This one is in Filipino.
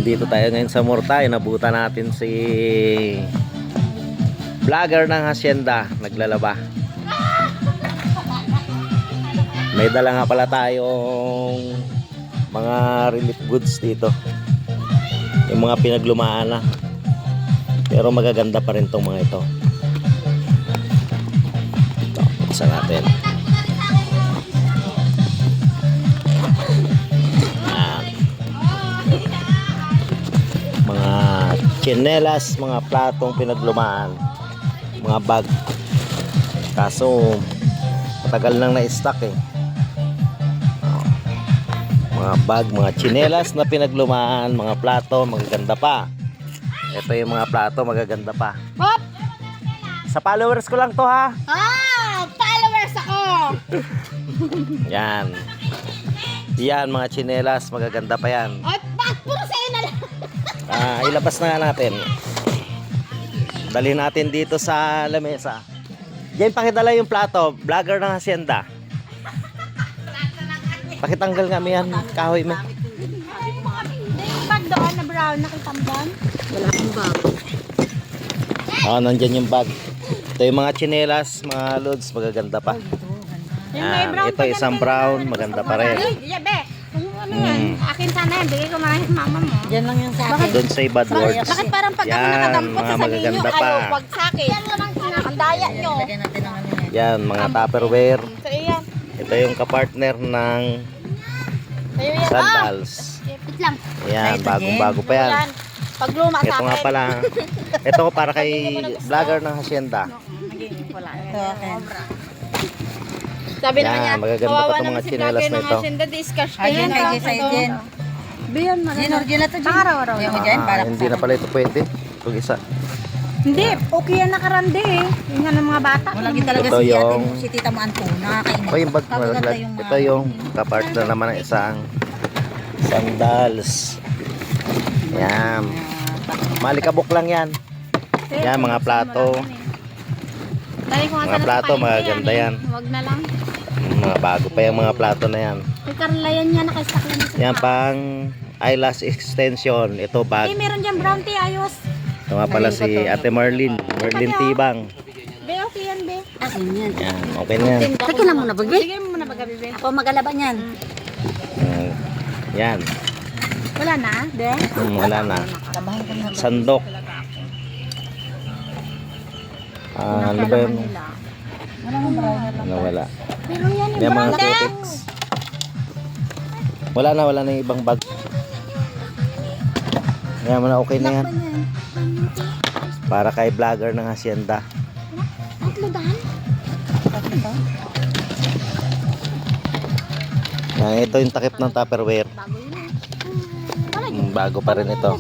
Nandito tayo ngayon sa Mortay. Nabutan natin si vlogger ng hacienda naglalaba. May dala nga pala tayong mga relief goods dito, yung mga pinaglumaan na, pero magaganda pa rin tong mga ito. Buksan natin. Mga tsinelas, mga platong pinaglumaan, mga bag, kaso matagal nang na-stock eh. Mga bag, mga tsinelas na pinaglumaan, mga plato, magaganda pa. Ito yung mga plato, magaganda pa. Pop! Sa followers ko lang to ha. Followers ako! Yan. Yan, mga tsinelas, magaganda pa yan. At bakit puro sa'yo na lang? Ilabas na natin. Dalhin natin dito sa lamesa. Diyan pakidala yung plato, vlogger ng hacienda. Pakitanggal nga yan, kahoy mo. Yung bag doon na brown, nakita mo doon? Wala akong bag. Nandyan yung bag. Ito yung mga tsinelas, mga loads, magaganda pa. Ito isang brown, maganda pa rin. Yabe! Ano yan? Akin sana yan, bigay ko marami mama mo. Diyan lang yung sa akin. Don't say bad words. Bakit parang pag ako Yan, nakadampot mga sa sabihin nyo, magaganda pa. ayaw wag sa akin. Ang daya nyo. Yan, mga tupperware. So, iyan. Ito yung kapartner ng Sa'yo yan. sandals. Wait lang. Yan, bagong-bago pa yan. Yan. Pag luma sa Ito akin. nga pala. Ito para kay vlogger ng hacienda. Sabi Yan, naman niya, magaganda pa kawawa itong naman mga si tsinelas vlogger na ng ito. hacienda, discash ka Ayun, yan. ay, sa'yo din. Biyan mo Yan, original to, Jen. Araw-araw. Yung dyan, para Hindi na pala ito pwede. Pag isa. Hindi, okay yan nakarande eh. Yung ng mga bata. Wala din talaga Ito si ate yung- mo, si tita mo Anto, nakakainit. O yung bag, Kagaganda yung ito yung kapartner naman ng isang sandals. Yan. Malikabok lang yan. Yan, mga plato. Mga plato, magaganda yan. Huwag na lang. Mga bago pa yung mga plato na yan. May karlayan niya, nakastack lang sa Yan pang eyelash extension. Ito bag. meron dyan brown tea, ayos. Ito nga pala si Ate Marlene. Marlene Tibang. Be, okay yan, be. Akin yan. Yan, okay na yan. Teka lang muna, bagay. Sige mo muna baga, be. Ako magalaban yan. Yan. Wala na, be. Wala na. Trabahan ko na. Sandok. Ano ba yun? Wala mo marami. Wala. Pero yan yung Yan brown mga tea. cutics. Wala na yung ibang bag. Yan mo na, okay na yan. Para kay vlogger ng hacienda. Tatlo dahan? Yan, ito yung takip ng tupperware. Bago yun eh. Bago pa rin ito.